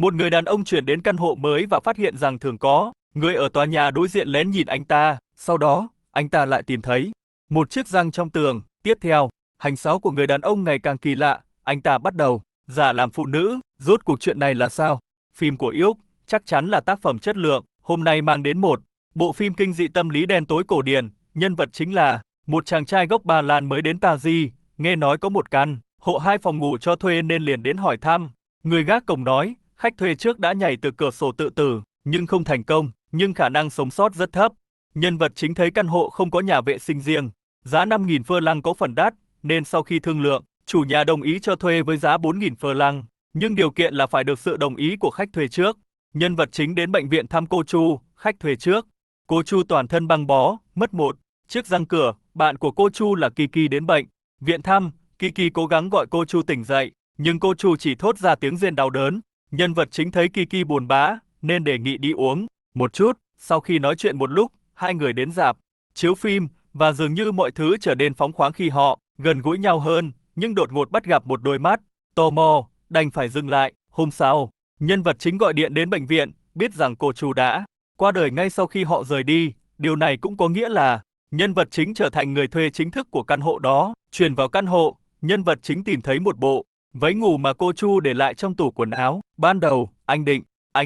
một người đàn ông chuyển đến căn hộ mới và phát hiện rằng thường có người ở tòa nhà đối diện lén nhìn anh ta. Sau đó, anh ta lại tìm thấy một chiếc răng trong tường. Tiếp theo, hành xáo của người đàn ông ngày càng kỳ lạ. Anh ta bắt đầu giả làm phụ nữ. Rốt cuộc chuyện này là sao? Phim của Úc chắc chắn là tác phẩm chất lượng. Hôm nay mang đến một bộ phim kinh dị tâm lý đen tối cổ điển. Nhân vật chính là một chàng trai gốc Ba Lan mới đến Paris, nghe nói có một căn hộ 2 phòng ngủ cho thuê nên liền đến hỏi thăm. Người gác cổng nói, khách thuê trước đã nhảy từ cửa sổ tự tử, nhưng không thành công, nhưng khả năng sống sót rất thấp. Nhân vật chính thấy căn hộ không có nhà vệ sinh riêng, giá 5.000 phơ lăng có phần đắt, nên sau khi thương lượng, chủ nhà đồng ý cho thuê với giá 4.000 phơ lăng, nhưng điều kiện là phải được sự đồng ý của khách thuê trước. Nhân vật chính đến bệnh viện thăm cô Chu, khách thuê trước. Cô Chu toàn thân băng bó, mất một chiếc răng cửa. Bạn của cô Chu là Kiki đến bệnh viện thăm. Kiki cố gắng gọi cô Chu tỉnh dậy, nhưng cô Chu chỉ thốt ra tiếng rên đau đớn. Nhân vật chính thấy Kiki buồn bã, nên đề nghị đi uống một chút. Sau khi nói chuyện một lúc, hai người đến rạp chiếu phim, và dường như mọi thứ trở nên phóng khoáng khi họ gần gũi nhau hơn, nhưng đột ngột bắt gặp một đôi mắt tò mò, đành phải dừng lại. Hôm sau, nhân vật chính gọi điện đến bệnh viện, biết rằng cô Chu đã qua đời ngay sau khi họ rời đi. Điều này cũng có nghĩa là nhân vật chính trở thành người thuê chính thức của căn hộ đó. Chuyển vào căn hộ, nhân vật chính tìm thấy một bộ váy ngủ mà cô Chu để lại trong tủ quần áo. Ban đầu, anh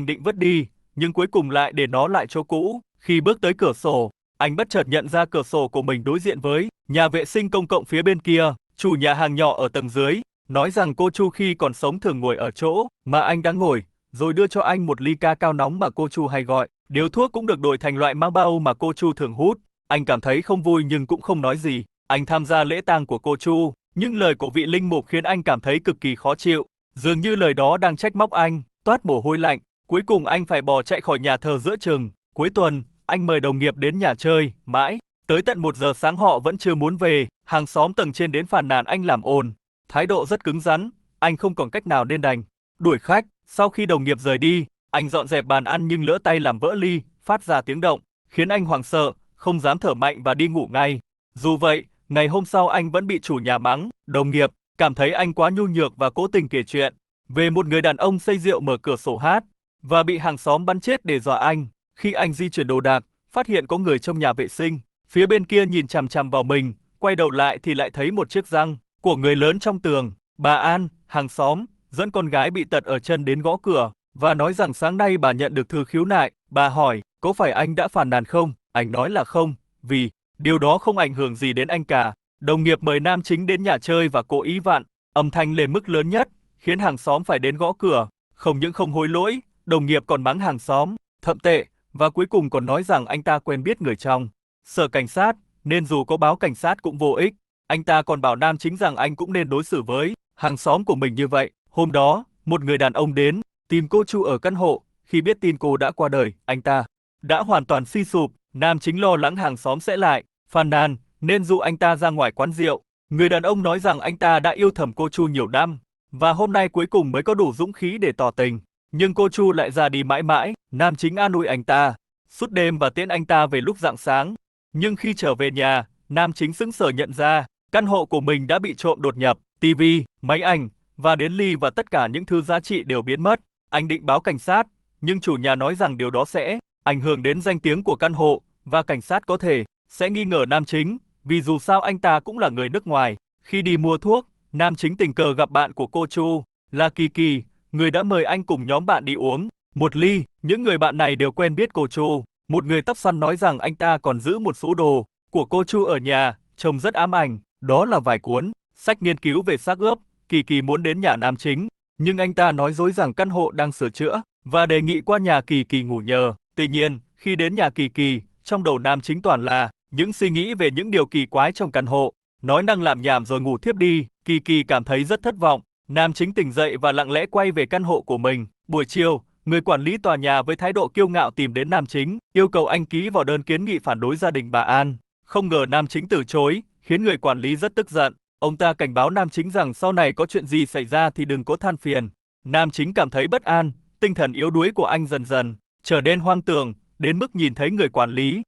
định vứt đi, nhưng cuối cùng lại để nó lại chỗ cũ. Khi bước tới cửa sổ, anh bất chợt nhận ra cửa sổ của mình đối diện với nhà vệ sinh công cộng phía bên kia. Chủ nhà hàng nhỏ ở tầng dưới nói rằng cô Chu khi còn sống thường ngồi ở chỗ mà anh đang ngồi, rồi đưa cho anh một ly ca cao nóng mà cô Chu hay gọi. Điếu thuốc cũng được đổi thành loại mang bao mà cô Chu thường hút. Anh cảm thấy không vui nhưng cũng không nói gì. Anh tham gia lễ tang của cô Chu, nhưng lời của vị linh mục khiến anh cảm thấy cực kỳ khó chịu. Dường như lời đó đang trách móc anh, toát mồ hôi lạnh. Cuối cùng anh phải bỏ chạy khỏi nhà thờ giữa chừng. Cuối tuần, anh mời đồng nghiệp đến nhà chơi, mãi tới tận 1 giờ sáng họ vẫn chưa muốn về. Hàng xóm tầng trên đến phàn nàn anh làm ồn, thái độ rất cứng rắn. Anh không còn cách nào nên đành đuổi khách. Sau khi đồng nghiệp rời đi, anh dọn dẹp bàn ăn nhưng lỡ tay làm vỡ ly, phát ra tiếng động, khiến anh hoảng sợ, không dám thở mạnh và đi ngủ ngay. Dù vậy, ngày hôm sau anh vẫn bị chủ nhà mắng. Đồng nghiệp cảm thấy anh quá nhu nhược và cố tình kể chuyện về một người đàn ông say rượu mở cửa sổ hát và bị hàng xóm bắn chết để dọa anh. Khi anh di chuyển đồ đạc, phát hiện có người trong nhà vệ sinh, phía bên kia nhìn chằm chằm vào mình, quay đầu lại thì lại thấy một chiếc răng của người lớn trong tường. Bà An, hàng xóm, dẫn con gái bị tật ở chân đến gõ cửa và nói rằng sáng nay bà nhận được thư khiếu nại. Bà hỏi, có phải anh đã phàn nàn không? Anh nói là không, vì điều đó không ảnh hưởng gì đến anh cả. Đồng nghiệp mời nam chính đến nhà chơi và cố ý vặn âm thanh lên mức lớn nhất, khiến hàng xóm phải đến gõ cửa. Không những không hối lỗi, đồng nghiệp còn mắng hàng xóm thậm tệ, và cuối cùng còn nói rằng anh ta quen biết người trong sở cảnh sát, nên dù có báo cảnh sát cũng vô ích. Anh ta còn bảo nam chính rằng anh cũng nên đối xử với hàng xóm của mình như vậy. Hôm đó, một người đàn ông đến tìm cô Chu ở căn hộ. Khi biết tin cô đã qua đời, anh ta đã hoàn toàn suy sụp. Nam chính lo lắng hàng xóm sẽ lại phàn nàn, nên dụ anh ta ra ngoài quán rượu. Người đàn ông nói rằng anh ta đã yêu thầm cô Chu nhiều năm, và hôm nay cuối cùng mới có đủ dũng khí để tỏ tình. Nhưng cô Chu lại ra đi mãi mãi. Nam chính an ủi anh ta suốt đêm và tiễn anh ta về lúc rạng sáng. Nhưng khi trở về nhà, nam chính sững sờ nhận ra căn hộ của mình đã bị trộm đột nhập, tivi, máy ảnh và đến ly và tất cả những thứ giá trị đều biến mất. Anh định báo cảnh sát, nhưng chủ nhà nói rằng điều đó sẽ ảnh hưởng đến danh tiếng của căn hộ và cảnh sát có thể sẽ nghi ngờ nam chính, vì dù sao anh ta cũng là người nước ngoài. Khi đi mua thuốc, nam chính tình cờ gặp bạn của cô Chu là Kiki, người đã mời anh cùng nhóm bạn đi uống một ly. Những người bạn này đều quen biết cô Chu. Một người tóc xoăn nói rằng anh ta còn giữ một số đồ của cô Chu ở nhà, trông rất ám ảnh. Đó là vài cuốn sách nghiên cứu về xác ướp. Kiki muốn đến nhà nam chính, nhưng anh ta nói dối rằng căn hộ đang sửa chữa và đề nghị qua nhà Kiki ngủ nhờ. Tuy nhiên, khi đến nhà Kiki, trong đầu nam chính toàn là những suy nghĩ về những điều kỳ quái trong căn hộ, nói năng làm nhảm rồi ngủ thiếp đi. Kiki cảm thấy rất thất vọng. Nam chính tỉnh dậy và lặng lẽ quay về căn hộ của mình. Buổi chiều, người quản lý tòa nhà với thái độ kiêu ngạo tìm đến nam chính, yêu cầu anh ký vào đơn kiến nghị phản đối gia đình bà An. Không ngờ nam chính từ chối, khiến người quản lý rất tức giận. Ông ta cảnh báo nam chính rằng sau này có chuyện gì xảy ra thì đừng có than phiền. Nam chính cảm thấy bất an, tinh thần yếu đuối của anh dần dần trở nên hoang tưởng, đến mức nhìn thấy người quản lý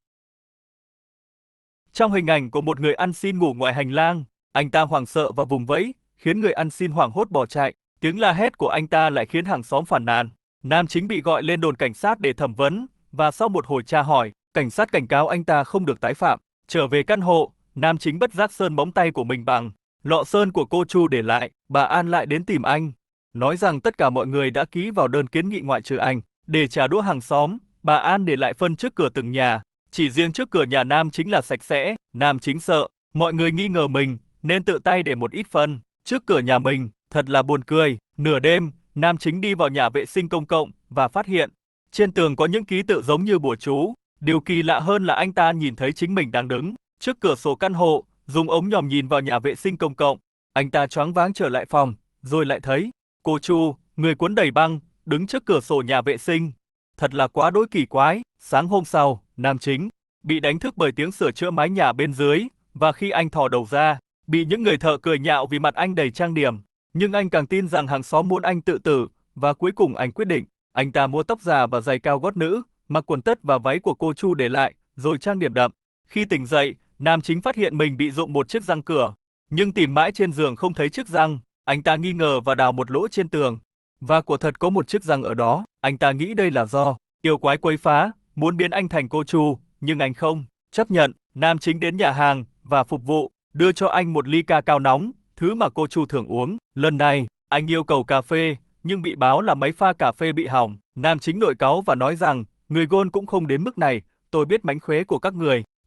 trong hình ảnh của một người ăn xin ngủ ngoài hành lang. Anh ta hoảng sợ và vùng vẫy, khiến người ăn xin hoảng hốt bỏ chạy. Tiếng la hét của anh ta lại khiến hàng xóm phàn nàn. nam chính bị gọi lên đồn cảnh sát để thẩm vấn, và sau một hồi tra hỏi, cảnh sát cảnh cáo anh ta không được tái phạm. Trở về căn hộ, nam chính bất giác sơn móng tay của mình bằng lọ sơn của cô Chu để lại. Bà An lại đến tìm anh, nói rằng tất cả mọi người đã ký vào đơn kiến nghị ngoại trừ anh. Để trả đũa hàng xóm, bà An để lại phân trước cửa từng nhà. Chỉ riêng trước cửa nhà nam chính là sạch sẽ. Nam chính sợ mọi người nghi ngờ mình nên tự tay để một ít phân trước cửa nhà mình. Thật là buồn cười. Nửa đêm, nam chính đi vào nhà vệ sinh công cộng và phát hiện trên tường có những ký tự giống như bùa chú. Điều kỳ lạ hơn là anh ta nhìn thấy chính mình đang đứng trước cửa sổ căn hộ, dùng ống nhòm nhìn vào nhà vệ sinh công cộng. Anh ta choáng váng trở lại phòng, rồi lại thấy cô Chu, người cuốn đầy băng, đứng trước cửa sổ nhà vệ sinh. Thật là quá đỗi kỳ quái. Sáng hôm sau, nam chính bị đánh thức bởi tiếng sửa chữa mái nhà bên dưới, và khi anh thò đầu ra, bị những người thợ cười nhạo vì mặt anh đầy trang điểm. Nhưng anh càng tin rằng hàng xóm muốn anh tự tử, và cuối cùng anh quyết định. Anh ta mua tóc già và giày cao gót nữ, mặc quần tất và váy của cô Chu để lại, rồi trang điểm đậm. Khi tỉnh dậy, nam chính phát hiện mình bị rụng một chiếc răng cửa, nhưng tìm mãi trên giường không thấy chiếc răng. Anh ta nghi ngờ và đào một lỗ trên tường, và quả thật có một chiếc răng ở đó. Anh ta nghĩ đây là do yêu quái quấy phá, muốn biến anh thành cô Chu, nhưng anh không chấp nhận. Nam chính đến nhà hàng và phục vụ đưa cho anh một ly ca cao nóng, thứ mà cô Chu thường uống. Lần này, anh yêu cầu cà phê, nhưng bị báo là máy pha cà phê bị hỏng. Nam chính nổi cáu và nói rằng, người gôn cũng không đến mức này, tôi biết mánh khóe của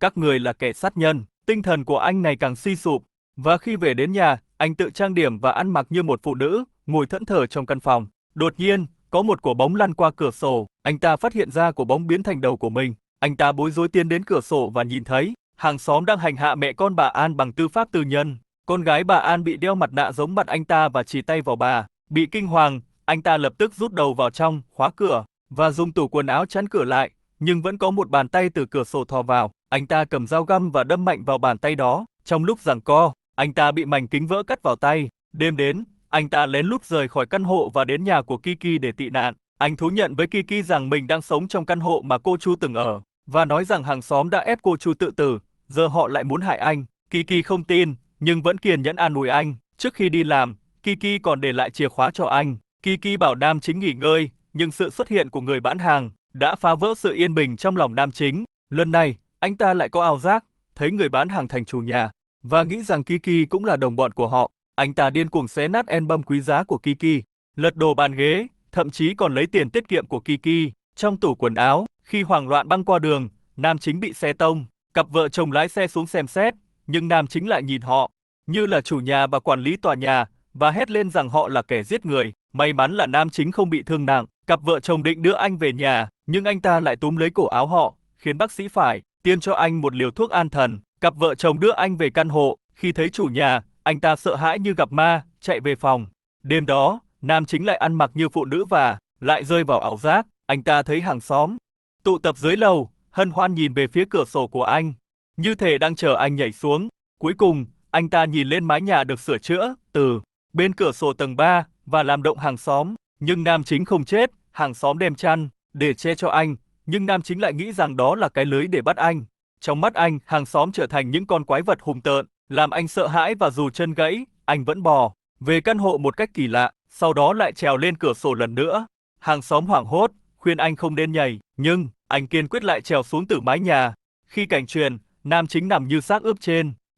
các người là kẻ sát nhân. Tinh thần của anh này càng suy sụp, và khi về đến nhà, anh tự trang điểm và ăn mặc như một phụ nữ, ngồi thẫn thờ trong căn phòng. Đột nhiên, có một quả bóng lăn qua cửa sổ, anh ta phát hiện ra quả bóng biến thành đầu của mình. Anh ta bối rối tiến đến cửa sổ và nhìn thấy hàng xóm đang hành hạ mẹ con bà An bằng tư pháp tư nhân. Con gái bà An bị đeo mặt nạ giống mặt anh ta và chỉ tay vào bà. Bị kinh hoàng, anh ta lập tức rút đầu vào trong, khóa cửa và dùng tủ quần áo chắn cửa lại, nhưng vẫn có một bàn tay từ cửa sổ thò vào. Anh ta cầm dao găm và đâm mạnh vào bàn tay đó. Trong lúc giằng co, anh ta bị mảnh kính vỡ cắt vào tay. Đêm đến, anh ta lén lút rời khỏi căn hộ và đến nhà của Kiki để tị nạn. Anh thú nhận với Kiki rằng mình đang sống trong căn hộ mà cô Chu từng ở, và nói rằng hàng xóm đã ép cô Chu tự tử, giờ họ lại muốn hại anh. Kiki không tin, nhưng vẫn kiên nhẫn an ủi anh. Trước khi đi làm, Kiki còn để lại chìa khóa cho anh. Kiki bảo nam chính nghỉ ngơi, nhưng sự xuất hiện của người bán hàng đã phá vỡ sự yên bình trong lòng nam chính. Lần này, anh ta lại có ảo giác, thấy người bán hàng thành chủ nhà, và nghĩ rằng Kiki cũng là đồng bọn của họ. Anh ta điên cuồng xé nát album quý giá của Kiki, lật đổ bàn ghế, thậm chí còn lấy tiền tiết kiệm của Kiki trong tủ quần áo. Khi hoảng loạn băng qua đường, nam chính bị xe tông. Cặp vợ chồng lái xe xuống xem xét, nhưng nam chính lại nhìn họ như là chủ nhà và quản lý tòa nhà, và hét lên rằng họ là kẻ giết người. May mắn là nam chính không bị thương nặng. Cặp vợ chồng định đưa anh về nhà, nhưng anh ta lại túm lấy cổ áo họ, khiến bác sĩ phải tiêm cho anh một liều thuốc an thần. Cặp vợ chồng đưa anh về căn hộ. Khi thấy chủ nhà, anh ta sợ hãi như gặp ma, chạy về phòng. Đêm đó, nam chính lại ăn mặc như phụ nữ và lại rơi vào ảo giác. Anh ta thấy hàng xóm tụ tập dưới lầu, hân hoan nhìn về phía cửa sổ của anh, như thể đang chờ anh nhảy xuống. Cuối cùng, anh ta nhìn lên mái nhà được sửa chữa từ bên cửa sổ tầng 3 và làm động hàng xóm. Nhưng nam chính không chết. Hàng xóm đem chăn để che cho anh, nhưng nam chính lại nghĩ rằng đó là cái lưới để bắt anh. Trong mắt anh, hàng xóm trở thành những con quái vật hung tợn, làm anh sợ hãi, và dù chân gãy, anh vẫn bò về căn hộ một cách kỳ lạ, sau đó lại trèo lên cửa sổ lần nữa. Hàng xóm hoảng hốt, khuyên anh không nên nhảy, nhưng anh kiên quyết lại trèo xuống từ mái nhà. Khi cảnh truyền, nam chính nằm như xác ướp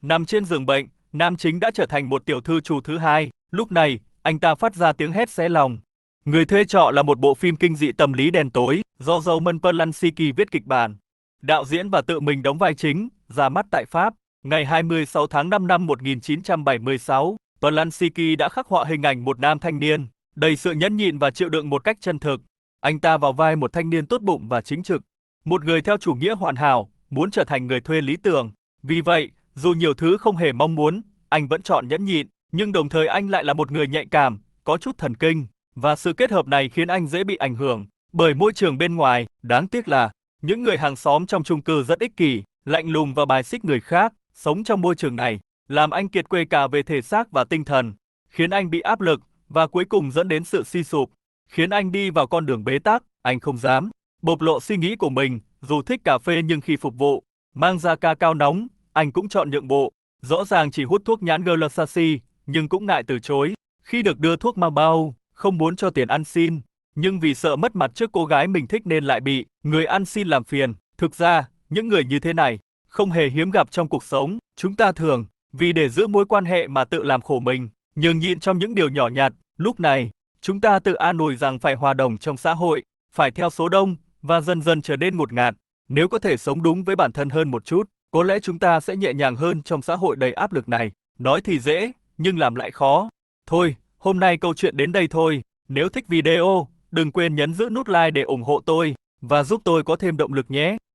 nằm trên giường bệnh. Nam chính đã trở thành một tiểu thư Chu thứ hai. Lúc này, anh ta phát ra tiếng hét xé lòng. Người thuê trọ là một bộ phim kinh dị tâm lý đen tối do Roman Polanski viết kịch bản, đạo diễn và tự mình đóng vai chính, ra mắt tại Pháp. Ngày 26 tháng 5 năm 1976, Polanski đã khắc họa hình ảnh một nam thanh niên đầy sự nhẫn nhịn và chịu đựng một cách chân thực. Anh ta vào vai một thanh niên tốt bụng và chính trực, một người theo chủ nghĩa hoàn hảo, muốn trở thành người thuê lý tưởng. Vì vậy, dù nhiều thứ không hề mong muốn, anh vẫn chọn nhẫn nhịn, nhưng đồng thời anh lại là một người nhạy cảm, có chút thần kinh, và sự kết hợp này khiến anh dễ bị ảnh hưởng bởi môi trường bên ngoài. Đáng tiếc là những người hàng xóm trong chung cư rất ích kỷ, lạnh lùng và bài xích người khác. Sống trong môi trường này làm anh kiệt quệ cả về thể xác và tinh thần, khiến anh bị áp lực và cuối cùng dẫn đến sự suy sụp, khiến anh đi vào con đường bế tắc. Anh không dám bộc lộ suy nghĩ của mình, dù thích cà phê nhưng khi phục vụ mang ra ca cao nóng, anh cũng chọn nhượng bộ. Rõ ràng chỉ hút thuốc nhãn Versace, nhưng cũng ngại từ chối khi được đưa thuốc mà bao, không muốn cho tiền ăn xin. nhưng vì sợ mất mặt trước cô gái mình thích nên lại bị người ăn xin làm phiền. Thực ra, những người như thế này không hề hiếm gặp trong cuộc sống. Chúng ta thường vì để giữ mối quan hệ mà tự làm khổ mình, nhường nhịn trong những điều nhỏ nhặt. Lúc này, chúng ta tự an ủi rằng phải hòa đồng trong xã hội, phải theo số đông và dần dần trở nên ngột ngạt. Nếu có thể sống đúng với bản thân hơn một chút, có lẽ chúng ta sẽ nhẹ nhàng hơn trong xã hội đầy áp lực này. Nói thì dễ, nhưng làm lại khó. Thôi, hôm nay câu chuyện đến đây thôi. Nếu thích video, đừng quên nhấn giữ nút like để ủng hộ tôi và giúp tôi có thêm động lực nhé.